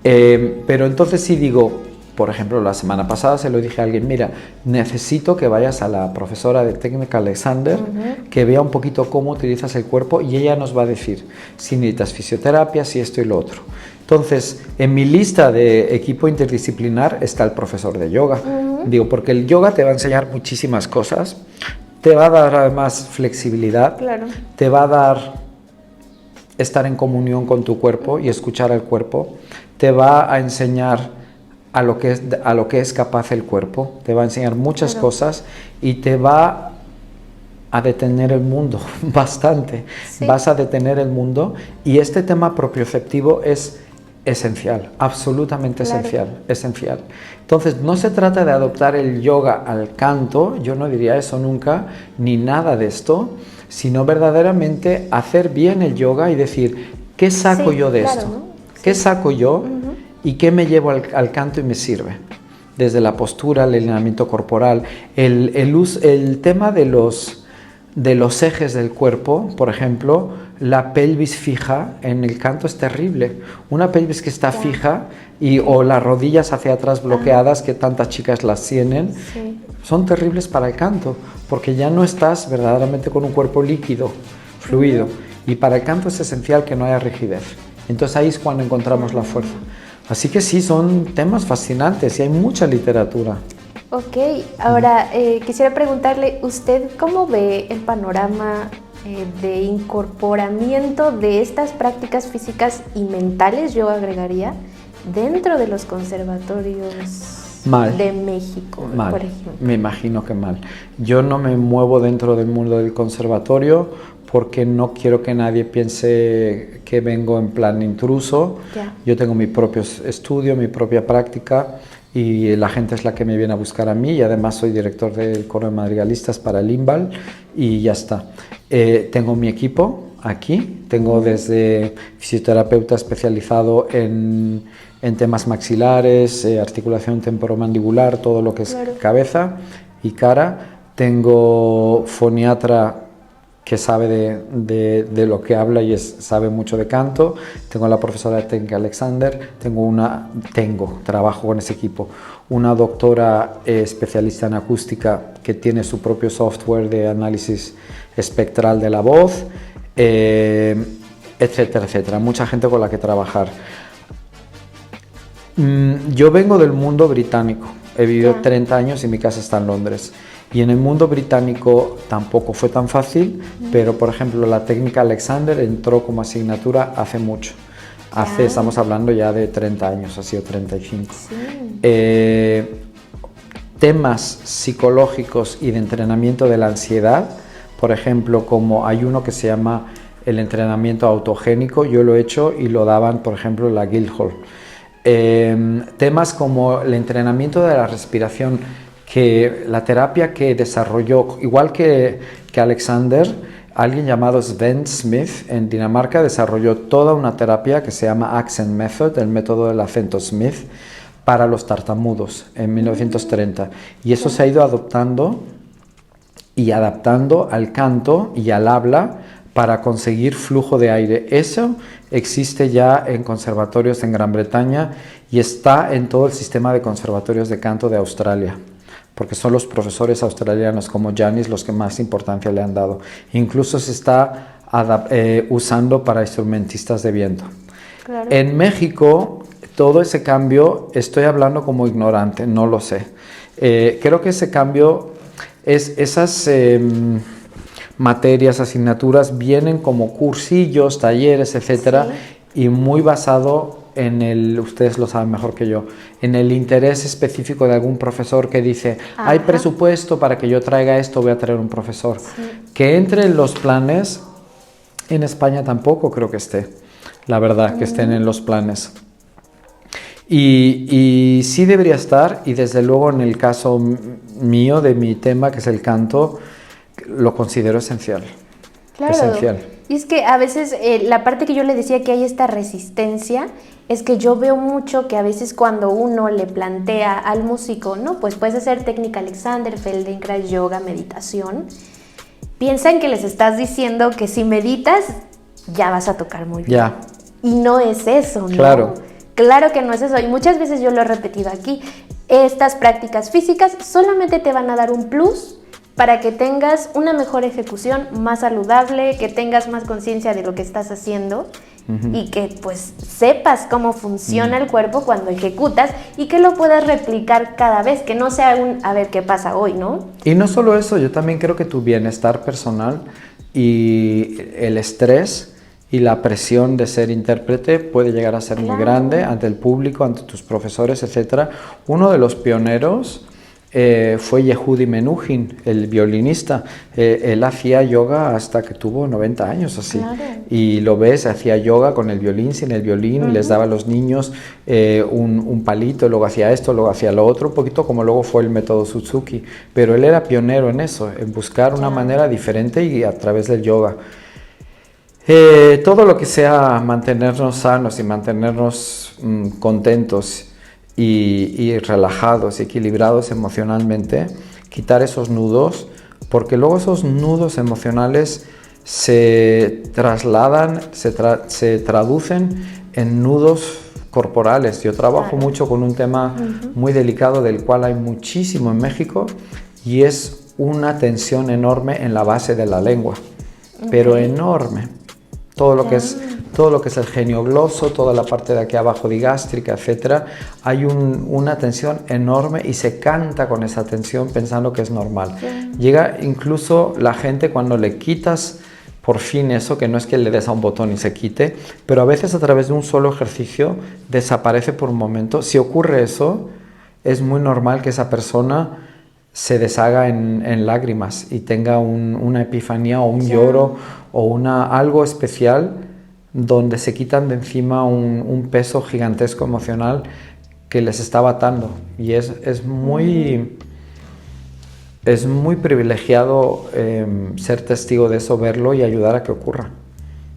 Pero entonces sí digo, por ejemplo, la semana pasada se lo dije a alguien, mira, necesito que vayas a la profesora de técnica Alexander, que vea un poquito cómo utilizas el cuerpo y ella nos va a decir si necesitas fisioterapia, si esto y lo otro. Entonces, en mi lista de equipo interdisciplinar está el profesor de yoga. Digo, porque el yoga te va a enseñar muchísimas cosas, te va a dar además flexibilidad, te va a dar estar en comunión con tu cuerpo y escuchar al cuerpo, te va a enseñar a lo que es capaz el cuerpo, te va a enseñar muchas cosas y te va a detener el mundo, bastante. Sí. Vas a detener el mundo y este tema propioceptivo es esencial, absolutamente Claro. esencial. Entonces, no se trata de adoptar el yoga al canto, yo no diría eso nunca, ni nada de esto, sino verdaderamente hacer bien el yoga y decir, ¿qué saco Sí, yo de claro, esto? ¿no? ¿Qué Sí. saco yo y qué me llevo al canto y me sirve? Desde la postura, el alineamiento corporal, el tema de los ejes del cuerpo, por ejemplo, la pelvis fija en el canto es terrible. Una pelvis que está Ya. fija o las rodillas hacia atrás bloqueadas, que tantas chicas las tienen, Sí. son terribles para el canto, porque ya no estás verdaderamente con un cuerpo líquido, fluido. Y para el canto es esencial que no haya rigidez. Entonces ahí es cuando encontramos la fuerza. Así que sí, son temas fascinantes y hay mucha literatura. Ok, ahora quisiera preguntarle, ¿usted cómo ve el panorama de incorporamiento de estas prácticas físicas y mentales, yo agregaría, dentro de los conservatorios Mal. de México, Mal, por ejemplo? me imagino que mal. Yo no me muevo dentro del mundo del conservatorio porque no quiero que nadie piense que vengo en plan intruso. Ya. Yo tengo mi propio estudio, mi propia práctica y la gente es la que me viene a buscar a mí y además soy director del coro de madrigalistas para el IMBAL y ya está. Tengo mi equipo aquí, tengo desde fisioterapeuta especializado en temas maxilares, articulación temporomandibular, todo lo que es Claro. cabeza y cara. Tengo foniatra que sabe de lo que habla y sabe mucho de canto. Tengo la profesora de técnica Alexander, trabajo con ese equipo. Una doctora especialista en acústica que tiene su propio software de análisis espectral de la voz, etcétera, etcétera. Mucha gente con la que trabajar. Yo vengo del mundo británico, he vivido 30 años y mi casa está en Londres. Y en el mundo británico tampoco fue tan fácil, pero por ejemplo la técnica Alexander entró como asignatura hace mucho. Estamos hablando ya de 30 años, ha sido 35. Sí. Temas psicológicos y de entrenamiento de la ansiedad, por ejemplo, como hay uno que se llama el entrenamiento autogénico, yo lo he hecho y lo daban, por ejemplo, en la Guildhall. Temas como el entrenamiento de la respiración, que la terapia que desarrolló, igual que Alexander, alguien llamado Sven Smith en Dinamarca desarrolló toda una terapia que se llama Accent Method, el método del acento Smith, para los tartamudos en 1930. Y eso se ha ido adoptando y adaptando al canto y al habla para conseguir flujo de aire. Eso existe ya en conservatorios en Gran Bretaña y está en todo el sistema de conservatorios de canto de Australia, porque son los profesores australianos como Janis los que más importancia le han dado. Incluso se está usando para instrumentistas de viento. Claro. En México, todo ese cambio, estoy hablando como ignorante, no lo sé. Creo que ese cambio, esas materias, asignaturas, vienen como cursillos, talleres, etcétera, y muy basado en ustedes lo saben mejor que yo, en el interés específico de algún profesor que dice, hay presupuesto para que yo traiga esto, voy a traer un profesor. Que entre en los planes, en España tampoco creo que esté, la verdad, que estén en los planes. Y sí debería estar, y desde luego en el caso mío, de mi tema, que es el canto, lo considero esencial. Claro. Esencial. Y es que a veces la parte que yo le decía que hay esta resistencia es que yo veo mucho que a veces cuando uno le plantea al músico, no, pues puedes hacer técnica Alexander, Feldenkrais, yoga, meditación, piensan que les estás diciendo que si meditas ya vas a tocar muy bien. Ya. Y no es eso, ¿no? Claro. Claro que no es eso. Y muchas veces yo lo he repetido aquí. Estas prácticas físicas solamente te van a dar un plus para que tengas una mejor ejecución, más saludable, que tengas más conciencia de lo que estás haciendo y que pues sepas cómo funciona el cuerpo cuando ejecutas y que lo puedas replicar cada vez, que no sea a ver qué pasa hoy, ¿no? Y no solo eso, yo también creo que tu bienestar personal y el estrés y la presión de ser intérprete puede llegar a ser muy grande ante el público, ante tus profesores, etc. Uno de los pioneros fue Yehudi Menuhin, el violinista. Él hacía yoga hasta que tuvo 90 años, así. Claro. Y lo ves, hacía yoga con el violín, sin el violín, les daba a los niños un palito, luego hacía esto, luego hacía lo otro, un poquito como luego fue el método Suzuki. Pero él era pionero en eso, en buscar una manera diferente y a través del yoga. Todo lo que sea mantenernos sanos y mantenernos contentos y relajados, equilibrados emocionalmente, quitar esos nudos, porque luego esos nudos emocionales se trasladan, se traducen en nudos corporales. Yo trabajo mucho con un tema muy delicado del cual hay muchísimo en México y es una tensión enorme en la base de la lengua, pero enorme. Todo lo que es el genioglosso, toda la parte de aquí abajo digástrica, etcétera, hay una tensión enorme y se canta con esa tensión pensando que es normal. Llega incluso la gente cuando le quitas por fin eso, que no es que le des a un botón y se quite, pero a veces a través de un solo ejercicio desaparece por un momento. Si ocurre eso, es muy normal que esa persona se deshaga en lágrimas y tenga una epifanía o un lloro o algo especial donde se quitan de encima un peso gigantesco emocional que les estaba atando. Y es muy privilegiado ser testigo de eso, verlo y ayudar a que ocurra.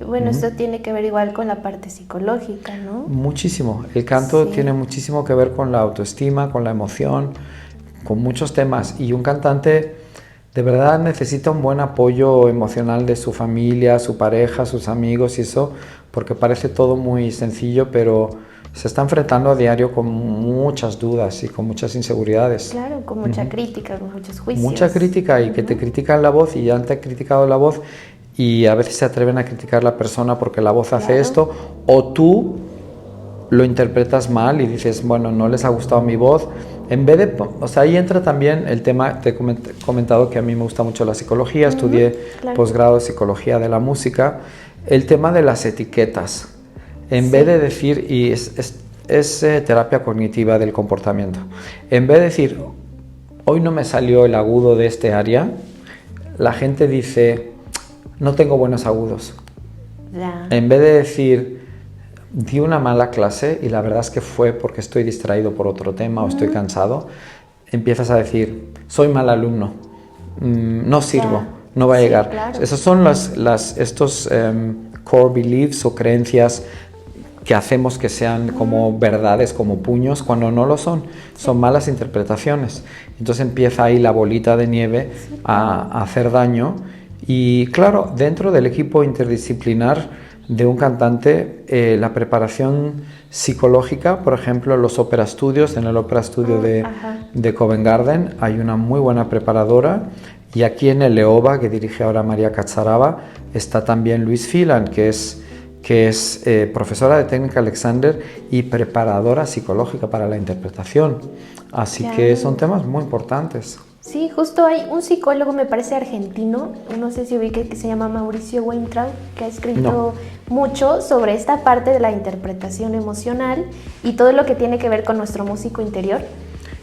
Bueno, esto tiene que ver igual con la parte psicológica, ¿no? Muchísimo. El canto tiene muchísimo que ver con la autoestima, con la emoción, con muchos temas, y un cantante de verdad necesita un buen apoyo emocional de su familia, su pareja, sus amigos y eso, porque parece todo muy sencillo, pero se está enfrentando a diario con muchas dudas y con muchas inseguridades. Claro, con mucha crítica, con muchos juicios. Mucha crítica, y que te critican la voz y ya te han criticado la voz y a veces se atreven a criticar la persona porque la voz hace esto, o tú lo interpretas mal y dices, bueno, no les ha gustado mi voz. En vez de, o sea, ahí entra también el tema, te he comentado que a mí me gusta mucho la psicología, estudié posgrado de psicología de la música, el tema de las etiquetas. En vez de decir, y es terapia cognitiva del comportamiento, en vez de decir, hoy no me salió el agudo de este área, la gente dice, no tengo buenos agudos. En vez de decir, di una mala clase y la verdad es que fue porque estoy distraído por otro tema o estoy cansado, empiezas a decir, soy mal alumno, no sirvo, no va a llegar. Claro. Esos son estos core beliefs o creencias que hacemos que sean como verdades, como puños, cuando no lo son, son malas interpretaciones. Entonces empieza ahí la bolita de nieve a hacer daño. Y claro, dentro del equipo interdisciplinar de un cantante, la preparación psicológica, por ejemplo, los Opera Studios, en el Opera Studio de Covent Garden hay una muy buena preparadora, y aquí en el EOBA, que dirige ahora María Catzaraba, está también Luis Filan, que es profesora de técnica Alexander y preparadora psicológica para la interpretación. Así que son temas muy importantes. Sí, justo hay un psicólogo, me parece argentino, no sé si ubique, que se llama Mauricio Weintraub, que ha escrito mucho sobre esta parte de la interpretación emocional y todo lo que tiene que ver con nuestro músico interior.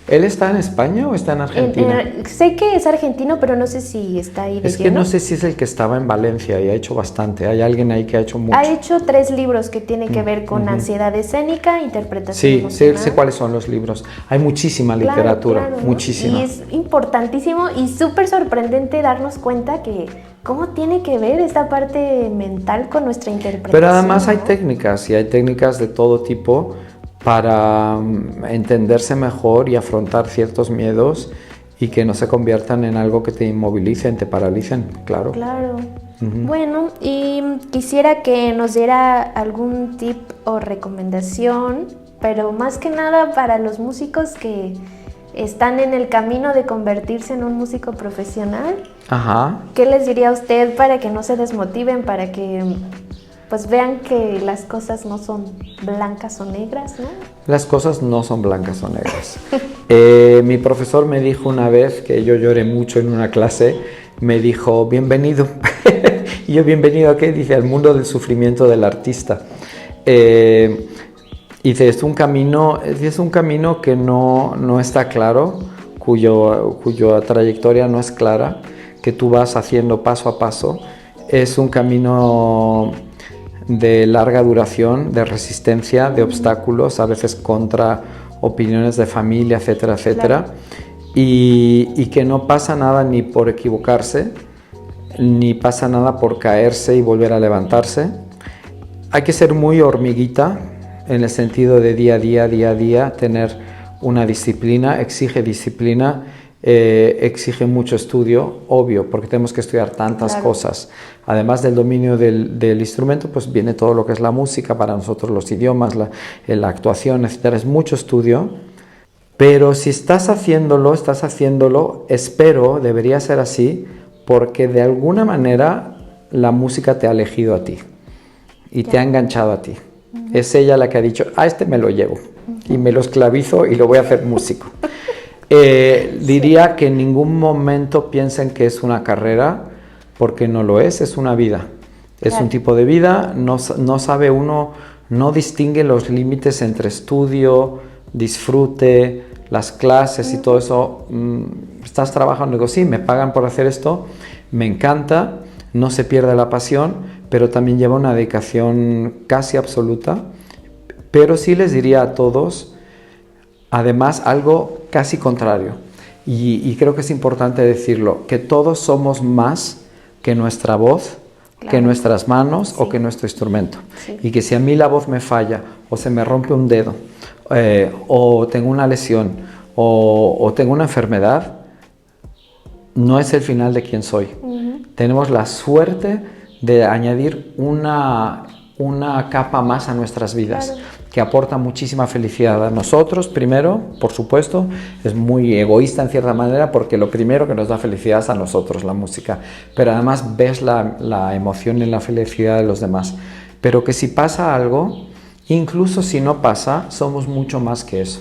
¿Él está en España o está en Argentina? Sé que es argentino, pero no sé si está ahí de Es que lleno. no sé si es el que estaba en Valencia y ha hecho bastante. Hay alguien ahí que ha hecho mucho. Ha hecho 3 libros que tienen que ver con ansiedad escénica, interpretación emocional. Sí, sé cuáles son los libros. Hay muchísima literatura, claro, muchísima. Y es importantísimo y súper sorprendente darnos cuenta que cómo tiene que ver esta parte mental con nuestra interpretación. Pero además hay técnicas, y hay técnicas de todo tipo para entenderse mejor y afrontar ciertos miedos y que no se conviertan en algo que te inmovilicen, te paralicen, claro. Claro. Bueno, y quisiera que nos diera algún tip o recomendación, pero más que nada para los músicos que están en el camino de convertirse en un músico profesional. Ajá. ¿Qué les diría a usted para que no se desmotiven, para que pues vean que las cosas no son blancas o negras, ¿no? Las cosas no son blancas o negras. Mi profesor me dijo una vez, que yo lloré mucho en una clase, me dijo, bienvenido. Y yo, ¿bienvenido a qué? Dice, al mundo del sufrimiento del artista. Dice, es un camino que no está claro cuya trayectoria no es clara, que tú vas haciendo paso a paso. Es un camino de larga duración, de resistencia, de obstáculos, a veces contra opiniones de familia, etcétera, etcétera. Claro. Y que no pasa nada ni por equivocarse, ni pasa nada por caerse y volver a levantarse. Hay que ser muy hormiguita en el sentido de día a día, tener una disciplina, exige disciplina, exige mucho estudio, obvio, porque tenemos que estudiar tantas cosas. Además del dominio del instrumento, pues viene todo lo que es la música, para nosotros los idiomas, la actuación, etcétera. Es mucho estudio, pero si estás haciéndolo, espero, debería ser así, porque de alguna manera la música te ha elegido a ti y te ha enganchado a ti. Es ella la que ha dicho, este me lo llevo y me lo esclavizo y lo voy a hacer músico. Diría que en ningún momento piensen que es una carrera, porque no lo es una vida. Es un tipo de vida, no sabe uno, no distingue los límites entre estudio, disfrute, las clases y todo eso. Estás trabajando, digo, sí, me pagan por hacer esto, me encanta, no se pierde la pasión, pero también lleva una dedicación casi absoluta. Pero sí les diría a todos, además, algo casi contrario, y creo que es importante decirlo, que todos somos más que nuestra voz, que nuestras manos o que nuestro instrumento. Y que si a mí la voz me falla, o se me rompe un dedo, o tengo una lesión, o tengo una enfermedad, no es el final de quién soy. Tenemos la suerte de añadir una capa más a nuestras vidas, que aporta muchísima felicidad a nosotros. Primero, por supuesto, es muy egoísta en cierta manera, porque lo primero que nos da felicidad es a nosotros, la música, pero además ves la emoción y la felicidad de los demás. Pero que si pasa algo, incluso si no pasa, somos mucho más que eso,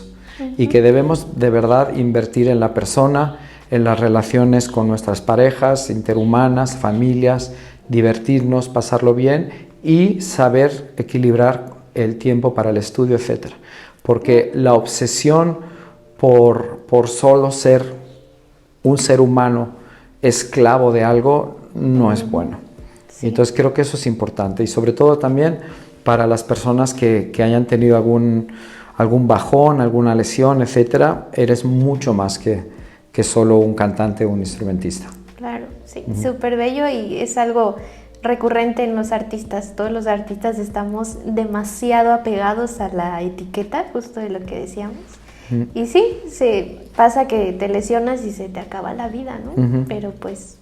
y que debemos de verdad invertir en la persona, en las relaciones con nuestras parejas, interhumanas, familias, divertirnos, pasarlo bien y saber equilibrar el tiempo para el estudio, etc. Porque la obsesión por solo ser un ser humano esclavo de algo no es bueno. Entonces creo que eso es importante, y sobre todo también para las personas que hayan tenido algún bajón, alguna lesión, etc. Eres mucho más que solo un cantante o un instrumentista. Claro, sí, súper bello, y es algo recurrente en los artistas. Todos los artistas estamos demasiado apegados a la etiqueta, justo de lo que decíamos. Y sí, pasa que te lesionas y se te acaba la vida, ¿no? Pero pues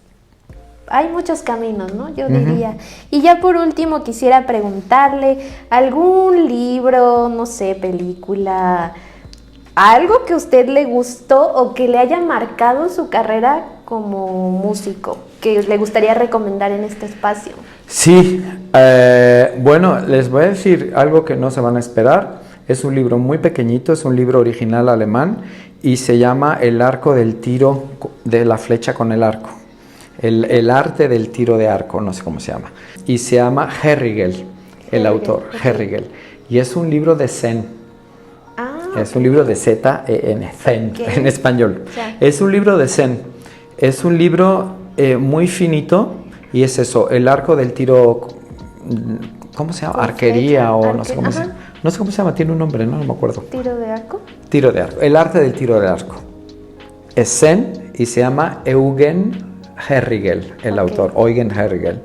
hay muchos caminos, ¿no? Yo diría. Y ya por último quisiera preguntarle, ¿algún libro, no sé, película, algo que a usted le gustó o que le haya marcado su carrera como músico, que le gustaría recomendar en este espacio? Sí, bueno, les voy a decir algo que no se van a esperar. Es un libro muy pequeñito, es un libro original alemán y se llama El arco del tiro de la flecha con el arco. El arte del tiro de arco, no sé cómo se llama. Y se llama Herrigel, el autor, Herrigel. Y es un libro de Zen. Es un libro de Z-E-N, Zen, en español. Es un libro de Zen. Es un libro muy finito, y es eso, el arco del tiro, ¿cómo se llama? Arquería o no sé cómo se llama. No sé cómo se llama, tiene un nombre, no me acuerdo. ¿Tiro de arco? Tiro de arco, el arte del tiro de arco. Es Zen y se llama Eugen Herrigel, el autor, Eugen Herrigel.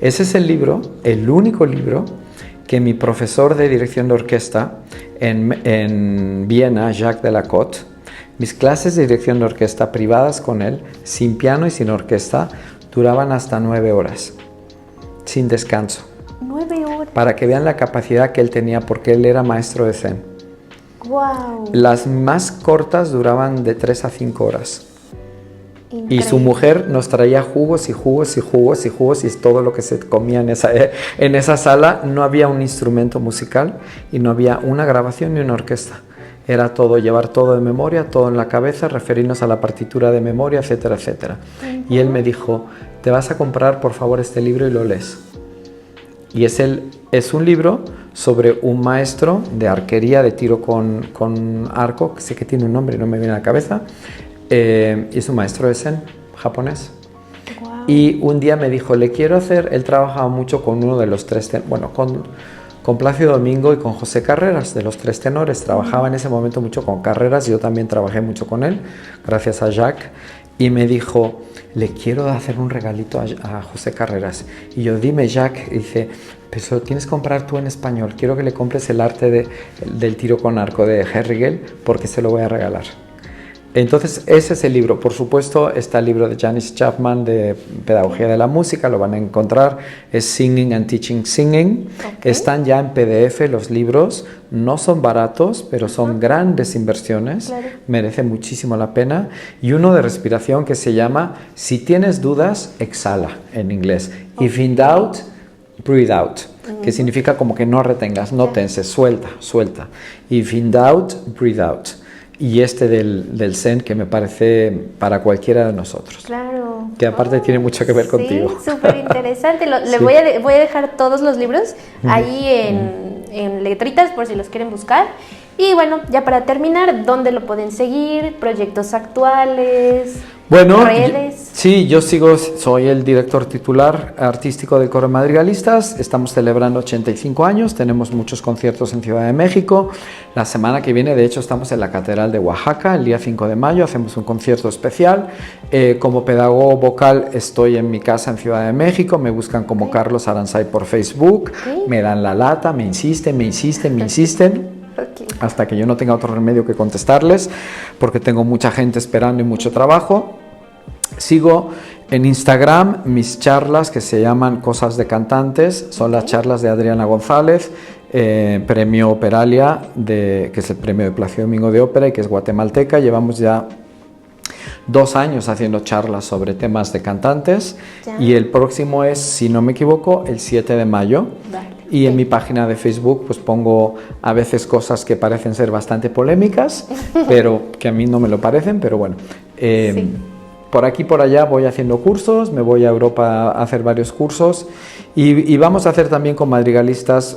Ese es el libro, el único libro que mi profesor de dirección de orquesta en Viena, Jacques Delacote, mis clases de dirección de orquesta privadas con él, sin piano y sin orquesta, duraban hasta 9 horas, sin descanso. 9 horas. Para que vean la capacidad que él tenía, porque él era maestro de Zen. Wow. Las más cortas duraban de 3 a 5 horas. Increíble. Y su mujer nos traía jugos y jugos y jugos y jugos, y es todo lo que se comía en esa sala. No había un instrumento musical y no había una grabación ni una orquesta. Era todo, llevar todo de memoria, todo en la cabeza, referirnos a la partitura de memoria, etcétera, etcétera. Y él me dijo, te vas a comprar por favor este libro y lo lees. Y es un libro sobre un maestro de arquería, de tiro con arco, que sé que tiene un nombre y no me viene a la cabeza, es un maestro de Zen japonés. Wow. Y un día me dijo, le quiero hacer, él trabajaba mucho con uno de los tres, bueno, con Plácido Domingo y con José Carreras, de los tres tenores. Trabajaba en ese momento mucho con Carreras, yo también trabajé mucho con él, gracias a Jacques. Y me dijo, le quiero hacer un regalito a José Carreras. Y yo, dime, Jacques. Y dice, pero se lo tienes que comprar tú en español. Quiero que le compres el arte del tiro con arco de Herrigel, porque se lo voy a regalar. Entonces, ese es el libro. Por supuesto, está el libro de Janice Chapman de Pedagogía de la Música, lo van a encontrar, es Singing and Teaching Singing. Okay. Están ya en PDF los libros, no son baratos, pero son grandes inversiones, claro. Merece muchísimo la pena. Y uno de respiración que se llama Si tienes dudas, exhala, en inglés. Okay. If in doubt, breathe out, que significa como que no retengas, no tenses, suelta, suelta. If in doubt, breathe out. Y este del Zen, que me parece para cualquiera de nosotros. Claro. Que aparte tiene mucho que ver contigo. Sí, súper interesante. Le voy a dejar todos los libros ahí en letritas por si los quieren buscar. Y bueno, ya para terminar, ¿dónde lo pueden seguir? ¿Proyectos actuales? Bueno, redes. Sí, yo soy el director titular artístico del Coro de Madrigalistas. Estamos celebrando 85 años, tenemos muchos conciertos en Ciudad de México. La semana que viene, de hecho, estamos en la Catedral de Oaxaca, el día 5 de mayo, hacemos un concierto especial. Como pedagogo vocal estoy en mi casa en Ciudad de México, me buscan como Carlos Aranzay por Facebook, me dan la lata, me insisten. Okay. Hasta que yo no tenga otro remedio que contestarles, porque tengo mucha gente esperando y mucho trabajo. Sigo en Instagram mis charlas que se llaman Cosas de Cantantes, son las charlas de Adriana González, premio Operalia, que es el premio de Plácido Domingo de Ópera y que es guatemalteca. Llevamos ya 2 años haciendo charlas sobre temas de cantantes y el próximo es, si no me equivoco, el 7 de mayo. Vale. Y en mi página de Facebook pues pongo a veces cosas que parecen ser bastante polémicas, pero que a mí no me lo parecen, pero bueno. Por aquí por allá voy haciendo cursos, me voy a Europa a hacer varios cursos y vamos a hacer también con Madrigalistas,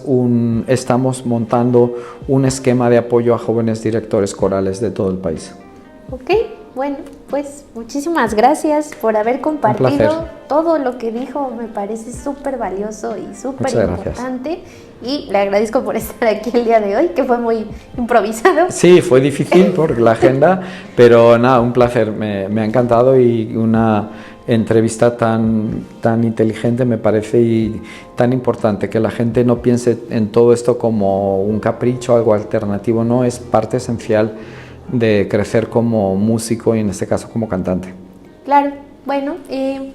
estamos montando un esquema de apoyo a jóvenes directores corales de todo el país. Ok, bueno, pues muchísimas gracias por haber compartido todo lo que dijo, me parece súper valioso y súper importante. Y le agradezco por estar aquí el día de hoy, que fue muy improvisado. Sí, fue difícil por la agenda, pero nada, un placer, me ha encantado y una entrevista tan inteligente me parece y tan importante, que la gente no piense en todo esto como un capricho, algo alternativo, no, es parte esencial de crecer como músico y en este caso como cantante. Claro, bueno,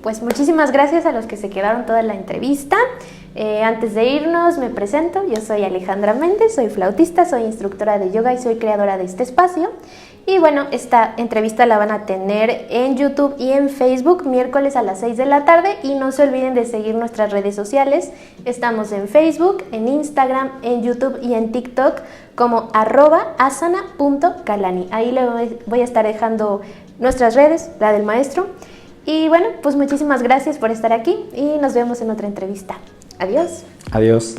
pues muchísimas gracias a los que se quedaron toda la entrevista. Antes de irnos me presento, yo soy Alejandra Méndez, soy flautista, soy instructora de yoga y soy creadora de este espacio. Y bueno, esta entrevista la van a tener en YouTube y en Facebook miércoles a las 6 de la tarde y no se olviden de seguir nuestras redes sociales. Estamos en Facebook, en Instagram, en YouTube y en TikTok como @asana.kalani. Ahí le voy a estar dejando nuestras redes, la del maestro. Y bueno, pues muchísimas gracias por estar aquí y nos vemos en otra entrevista. Adiós. Adiós.